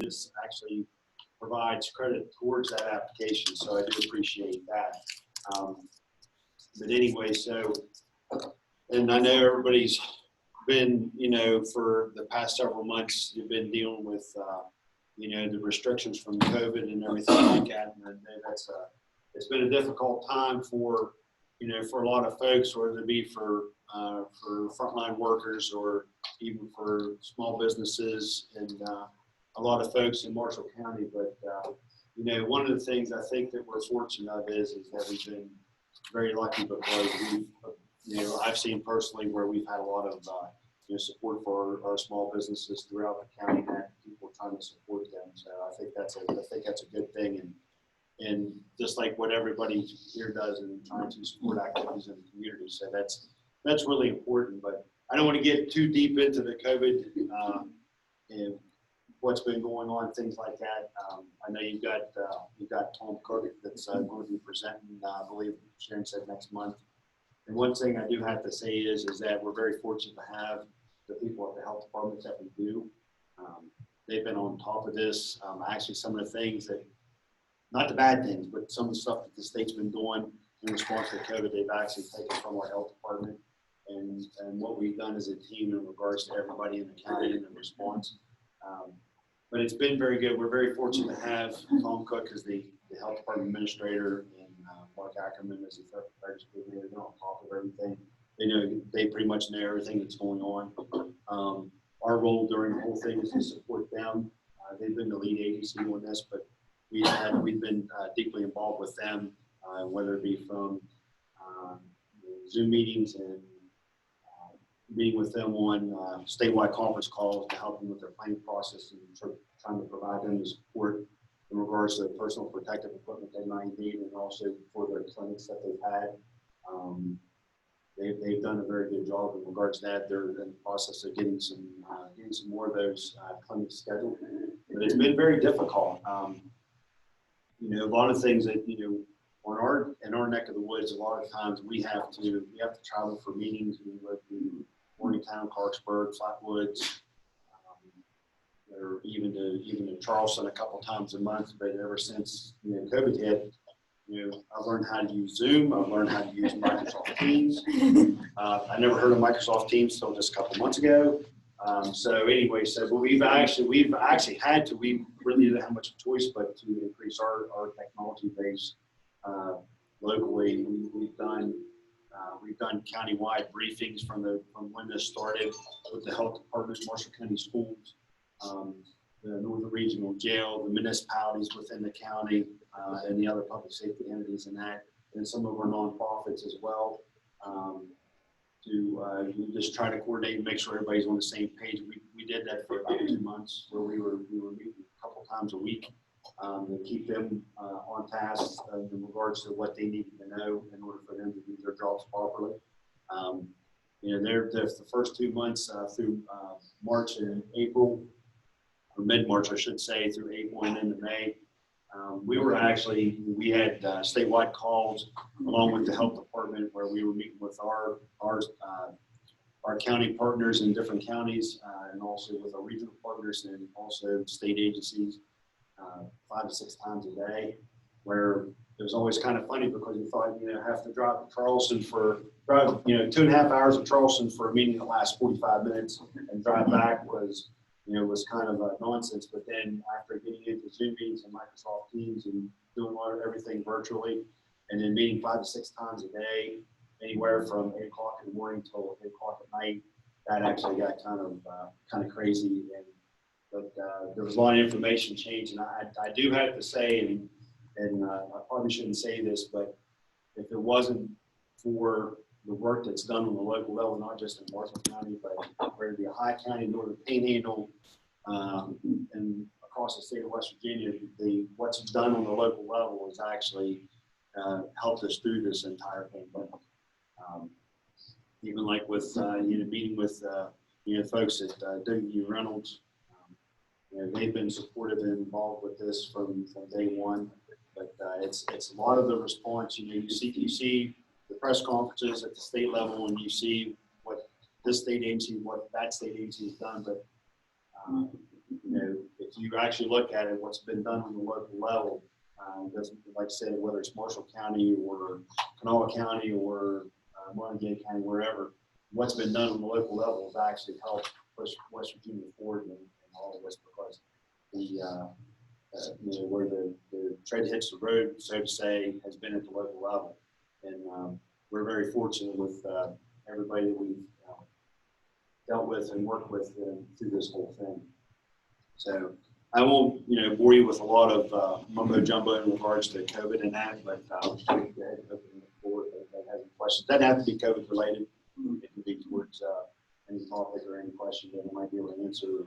this actually provides credit towards that application, so I do appreciate that. But anyway, so, and I know everybody's been, you know, for the past several months, you've been dealing with, you know, the restrictions from COVID and everything like that. And I know it's been a difficult time for, you know, for a lot of folks, whether it be for frontline workers or even for small businesses and a lot of folks in Marshall County. But, you know, one of the things I think that we're fortunate of is that we've been very lucky because we've, you know, I've seen personally where we've had a lot of, you know, support for our small businesses throughout the county and people trying to support them. So I think that's a good thing. And just like what everybody here does in trying to support activities in the community. So that's really important, but I don't want to get too deep into the COVID and what's been going on, things like that. I know you've got Tom Cook that's going to be presenting, I believe Sharon said next month. And one thing I do have to say is that we're very fortunate to have the people at the health department that we do. They've been on top of this. Actually, some of the things that, not the bad things, but some of the stuff that the state's been doing in response to COVID, they've actually taken from our health department and what we've done as a team in regards to everybody in the county and the response. But it's been very good. We're very fortunate to have Tom Cook as the health department administrator and Mark Ackerman as the therapist. They're on top of everything. They pretty much know everything that's going on. Our role during the whole thing is to support them. They've been the lead agency on this, but we've been deeply involved with them, whether it be from Zoom meetings and meeting with them on statewide conference calls to help them with their planning process and trying to provide them the support in regards to the personal protective equipment they might need, and also for their clinics that they've had. They've done a very good job in regards to that. They're in the process of getting some more of those clinics scheduled, but it's been very difficult. You know, a lot of things that, you know, in our neck of the woods, a lot of times we have to travel for meetings. We live in Morgantown, Clarksburg, Flatwoods, or even to Charleston a couple times a month. But ever since, you know, COVID hit, you know, I've learned how to use Zoom. I've learned how to use Microsoft Teams. I never heard of Microsoft Teams until just a couple months ago. So anyway, but we've actually had to. We really didn't have much choice but to increase our technology base locally. We've done countywide briefings from when this started with the health departments, Marshall County Schools, the Northern Regional Jail, the municipalities within the county, and the other public safety entities in that, and some of our nonprofits as well. To just try to coordinate and make sure everybody's on the same page. We did that for about 2 months, where we were meeting a couple times a week to keep them on task in regards to what they needed to know in order for them to do their jobs properly. You know, the first 2 months through March and April, or mid-March, I should say, through April and into May, we had statewide calls along with the health department where we were meeting with our county partners in different counties and also with our regional partners and also state agencies 5 to 6 times a day, where it was always kind of funny because you thought, you know, have to drive to Charleston you know, 2.5 hours of Charleston for a meeting that lasts 45 minutes and drive back was kind of nonsense. But then after getting into Zoom meetings and Microsoft Teams and doing everything virtually, and then meeting 5 to 6 times a day, anywhere from 8 o'clock in the morning till 8 o'clock at night, that actually got kind of crazy. But there was a lot of information change, and I do have to say, and I probably shouldn't say this, but if it wasn't for the work that's done on the local level, not just in Marshall County, but whether it be High County, Northern Panhandle, and across the state of West Virginia, what's done on the local level has actually helped us through this entire pandemic. Even like with meeting with folks at W. Reynolds, they've been supportive and involved with this from day one. But it's a lot of the response. You see the press conferences at the state level, and you see what this state agency, what that state agency has done. But if if you actually look at it, what's been done on the local level, doesn't, like I said, whether it's Marshall County or Kanawha County or Montague County, wherever, what's been done on the local level has actually helped push West Virginia forward and all of this, because where the tread hits the road, so to say, has been at the local level. And we're very fortunate with everybody that we've dealt with and worked with through this whole thing. So I won't, bore you with a lot of mumbo jumbo in regards to COVID and that, but go ahead and open the floor if anybody has any questions. Doesn't have to be COVID related. It can be towards any topic or any question that I might be able to answer, or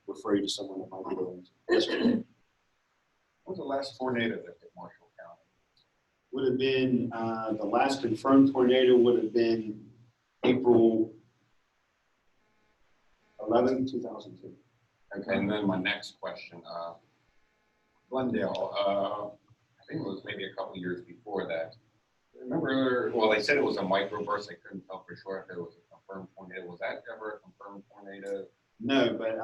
refer you to someone that might be able to answer. Yes, sir. What was the last tornado that hit Marshall County? Would have been, the last confirmed tornado would have been April 11, 2002. Okay, and then my next question, Glendale, I think it was maybe a couple years before that. Remember, well, they said it was a microburst. They couldn't tell for sure if it was a confirmed tornado. Was that ever a confirmed tornado? No, but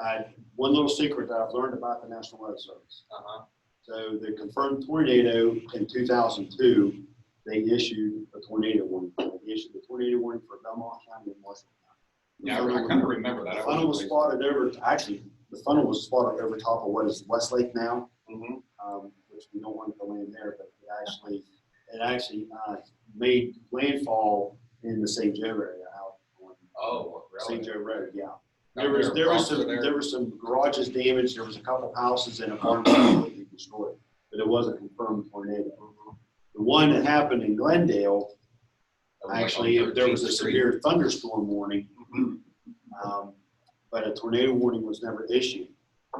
one little secret that I've learned about the National Weather Service. So the confirmed tornado in 2002, they issued a tornado warning. They issued a tornado warning for Belmont County and Marshall County. Yeah, I kind of remember that. The funnel was spotted over, actually, the funnel was spotted over top of what is Westlake now, which we don't want to go in there, but it actually made landfall in the St. Joe area out on St. Joe Road, yeah. There was some garages damaged. There was a couple houses and a barn completely destroyed, but it wasn't a confirmed tornado. The one that happened in Glendale, actually, there was a severe thunderstorm warning, but a tornado warning was never issued.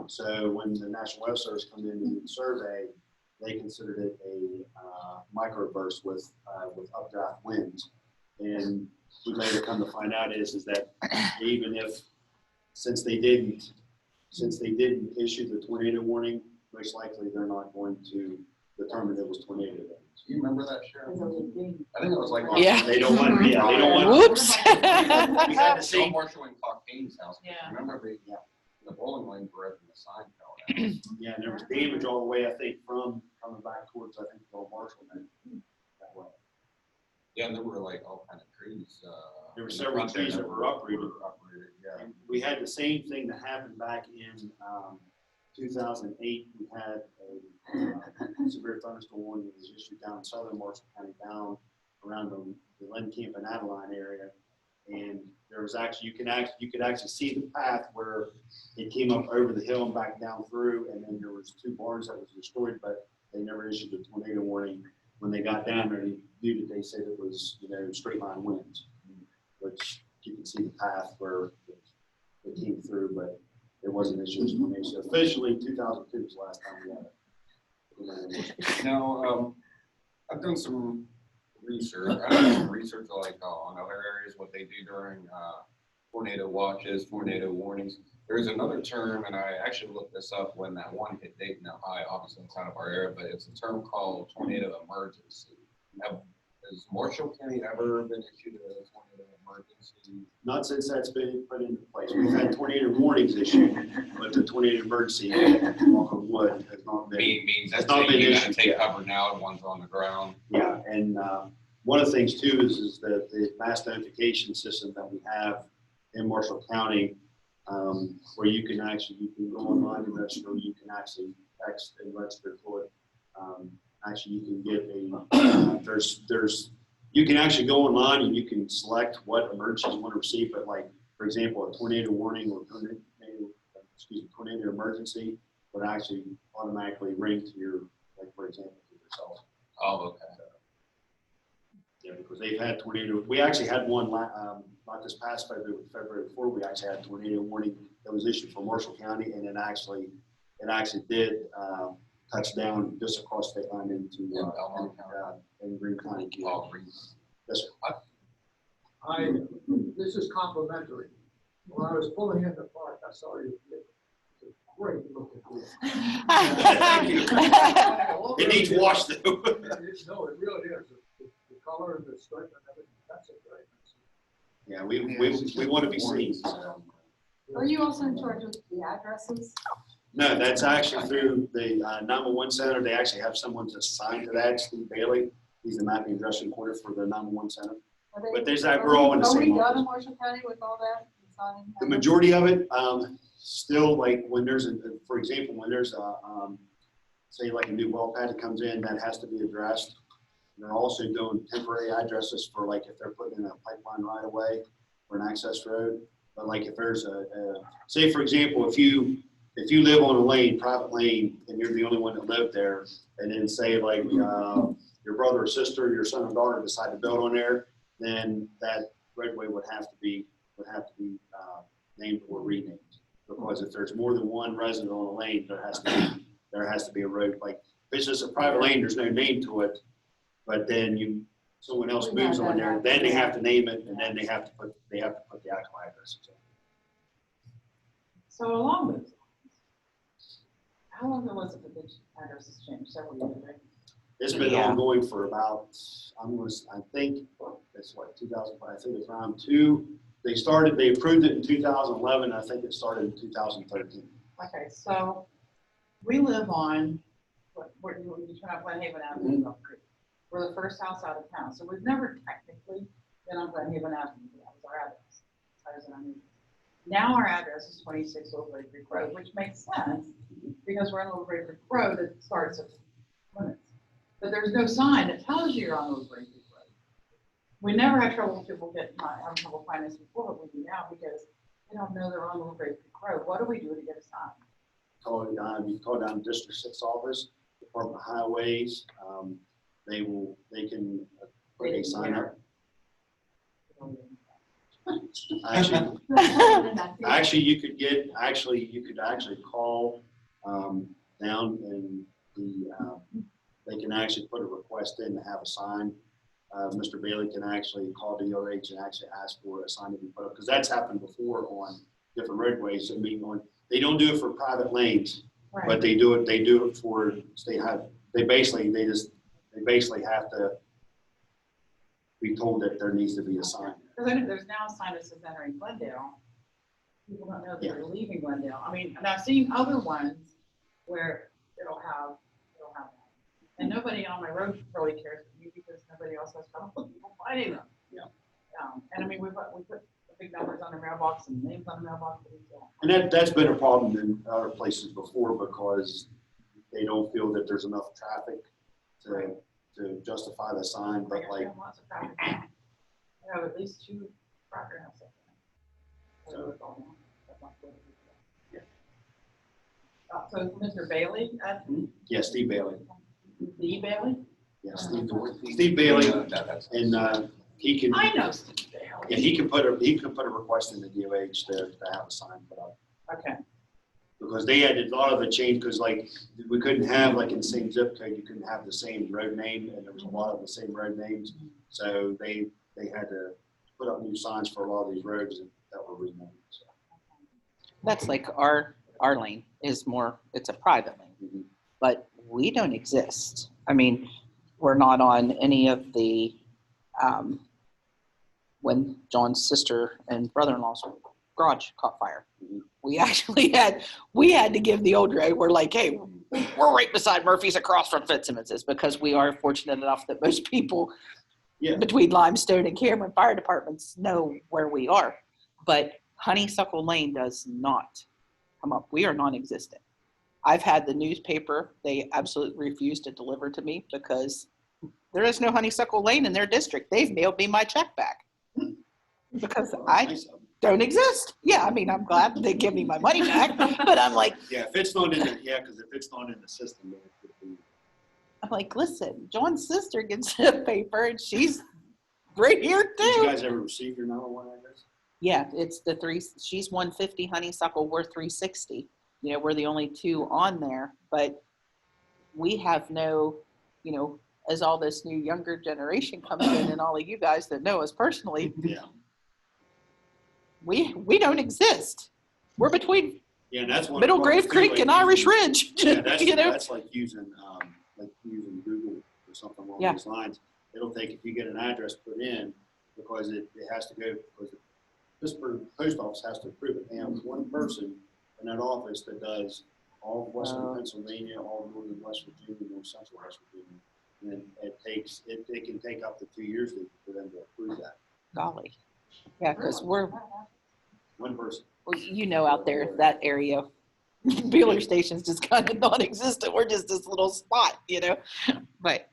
So when the National Weather Service came in and did the survey, they considered it a microburst with updraft winds. And we later come to find out is that even if, since they didn't issue the tornado warning, most likely they're not going to determine it was tornado damage. Do you remember that, Sharon? I think it was like, they don't want. Whoops. We had the same Marshall and Cockaine's house. Yeah. Remember the bowling lanes were up and the sign fell down. Yeah, and there was damage all the way, I think, from coming back towards, I think, Old Marshall that way. Yeah, and there were like all kind of trees. There were several trees that were uprooted. Yeah. And we had the same thing that happened back in 2008. We had a severe thunderstorm warning that was issued down in southern Marshall County, down around the Lynn Camp and Adeline area. And there was actually, you could actually see the path where it came up over the hill and back down through. And then there was 2 barns that was destroyed, but they never issued a tornado warning. When they got down there, they said it was, straight line winds, which you can see the path where it came through, but it wasn't issued as a tornado. So officially, 2002 was the last time we had it. Now, I've done some research. I done some research like on other areas, what they do during tornado watches, tornado warnings. There's another term, and I actually looked this up when that one hit Dayton, Ohio. Obviously, it's out of our area, but it's a term called tornado emergency. Has Marshall County ever been issued a tornado emergency? Not since that's been put into place. We've had tornado warnings issued, but the tornado emergency, walk on wood, has not been. Means that's not been issued. Take cover now, and one's on the ground. Yeah, and one of the things too is that the mass notification system that we have in Marshall County, where you can go online and register, you can actually text and register for it. Actually, you can get you can actually go online and you can select what emergencies you want to receive. But like, for example, a tornado warning or tornado emergency would actually automatically ring to your, like, for example, to your cell phone. Oh, okay. Yeah, because they've had tornado. We actually had one not this past February before. We actually had a tornado warning that was issued for Marshall County, and it actually did touch down just across state line into in Green County. Yes, sir. This is complimentary. When I was pulling in the park, I saw you. It's a great looking deer. Thank you. It needs wash though. No, it really is. The color and the stripe and everything. That's a great. Yeah, we want to be seen. Are you also in charge of the addresses? No, that's actually through the 911 center. They actually have someone assigned to that, Steve Bailey. He's the mapping and addressing coordinator for the 911 center. But there's that, we're all in the same Are we done office. in Marshall County with all that? The majority of it, still like when there's for example, when there's say like a new well pad that comes in, that has to be addressed. They're also doing temporary addresses for like if they're putting in a pipeline right away or an access road. But like if there's say for example, if you live on a lane, private lane, and you're the only one that lived there, and then say like your brother or sister, your son or daughter decide to build on there, then that roadway would have to be named or renamed. Because if there's more than one resident on a lane, there has to be a road. Like if it's just a private lane, there's no name to it. But then someone else moves on there, then they have to name it, and then they have to put the actual addresses in. So along those lines, how long ago was it that the addresses changed? Several years, right? It's been ongoing for about, I think it's what, 2005, I think it's around they approved it in 2011. I think it started in 2013. Okay, so we live on, where you turn up Glen Haven Avenue in Gulf Creek. We're the first house out of town, so we've never technically been on Glen Haven Avenue. That was our address. As far as I knew. Now our address is 26 Old Gray Creek Road, which makes sense because we're on Old Gray Creek Road that starts at limits. But there's no sign that tells you you're on Old Gray Creek Road. We never had trouble with people having trouble finding us before, but we do now because they don't know they're on Old Gray Creek Road. What do we do to get a sign? You call down District 6 office, Department of Highways. They can put a sign up. Actually, you could actually call down and they can actually put a request in to have a sign. Mr. Bailey can actually call DOH and actually ask for a sign to be put up because that's happened before on different roadways. I mean, they don't do it for private lanes, right. But they do it for state highway. They basically have to be told that there needs to be a sign. Because I know there's now a sign that says entering Glendale. People don't know that they're leaving Glendale. I mean, and I've seen other ones where it'll have that. And nobody on my road really cares for me because nobody else has trouble people finding them. Yeah. And I mean, we put the big numbers on the mailbox and names on the mailbox. And that's been a problem in other places before because they don't feel that there's enough traffic to justify the sign. But like, lots of traffic. I have at least 2 Crocker houses. So Mr. Bailey? Yeah, Steve Bailey. The Bailey? Yeah, Steve Bailey, and he can. I know Steve Bailey. Yeah, he can put a request in the DOH to have a sign put up. Okay. Because they had a lot of the change because like we couldn't have like in the same zip code you couldn't have the same road name and there was a lot of the same road names, so they had to put up new signs for a lot of these roads that were renamed. So. That's like our lane is more, it's a private lane, but we don't exist. I mean, we're not on any of the, when John's sister and brother-in-law's garage caught fire. We actually had to give the old road. We're like, hey, we're right beside Murphy's across from Fitzsimmons's because we are fortunate enough that most people between Limestone and Cameron fire departments know where we are. But Honeysuckle Lane does not come up. We are non-existent. I've had the newspaper. They absolutely refuse to deliver to me because there is no Honeysuckle Lane in their district. They've mailed me my check back because I don't exist. Yeah, I mean, I'm glad they give me my money back, but I'm like, yeah, if it's not in because if it's not in the system, then it could be. I'm like, listen, John's sister gets a paper and she's right here too. Did you guys ever receive your 901 address? Yeah, it's the 3. She's 150 Honeysuckle. We're 360. You know, we're the only 2 on there, but we have no, you know, as all this new younger generation comes in and all of you guys that know us personally, we don't exist. We're between that's one Middle Grave Creek and Irish Ridge. Yeah, that's, you know? that's like using Google or something along those lines. It'll take, if you get an address put in, because it has to go, because this post office has to approve it. And there's one person in that office that does all of western Pennsylvania, all of northern West Virginia, north central West Virginia. And it can take up to 2 years for them to approve that. Golly. Yeah, because we're, One person. you know, out there, that area, Bueller Station's just kind of non-existent. We're just this little spot, you know, but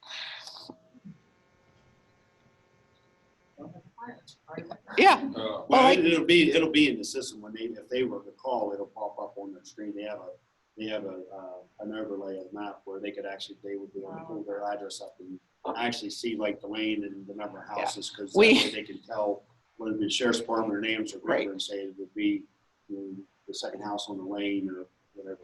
yeah. Uh, Well, like- it'll be in the system when if they were to call, it'll pop up on their screen. They have an overlay of map where they would be able to pull their address up and actually see like the lane and the number of houses, because that way they can tell when the sheriff's department or names or whatever and say it would be, you know, the second house on the lane or whatever.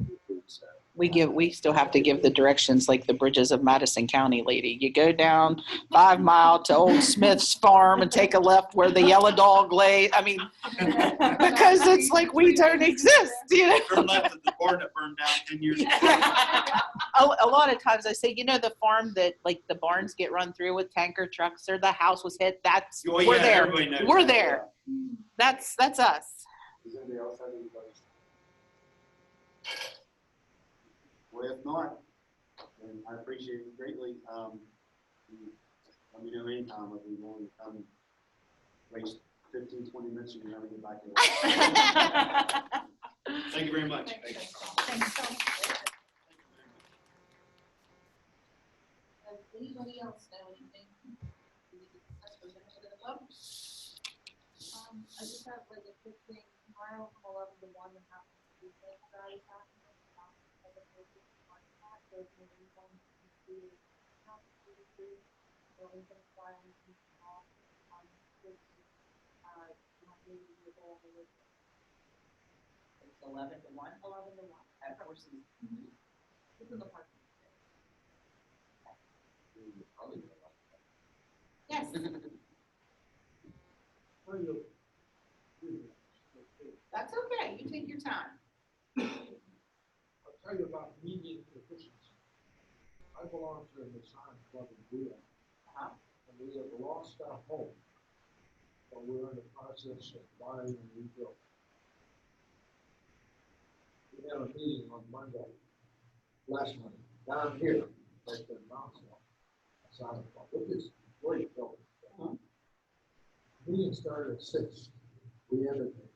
So. we still have to give the directions like the Bridges of Madison County lady. You go down 5 Mile to Old Smith's farm and take a left where the yellow dog lay. I mean, because it's like we don't exist, you know. Turn left at the barn that burned down 10 years ago. A lot of times I say, you know, the farm that like the barns get run through with tanker trucks or the house was hit. That's Oh, yeah, we're there. everybody knows We're that, there. yeah. That's us. Does anybody else have any questions? Well, if not, then I appreciate it greatly. Let me know anytime if we want to come waste 15, 20 minutes and never get back here. Thank you very much. Thank you. Does anybody else know anything? We need to discuss for the benefit of the club? I just have like a quick thing tomorrow from 11 to 1 and happens to be the Friday happening. There's no reason to do not to do or anything fly on the small kids not really be able to live. It's 11 to 1. 11 to 1. At Four Seasons. It's in the parking lot. Yes. That's okay. You take your time. I'll tell you about median efficiency. I belong to the science club in Rio, and we have lost our home, but we're in the process of buying and rebuilding. We had a meeting on Monday, last Monday, down here, at the Knoxville Science Club, which is a great building. Meeting started at 6. We ended at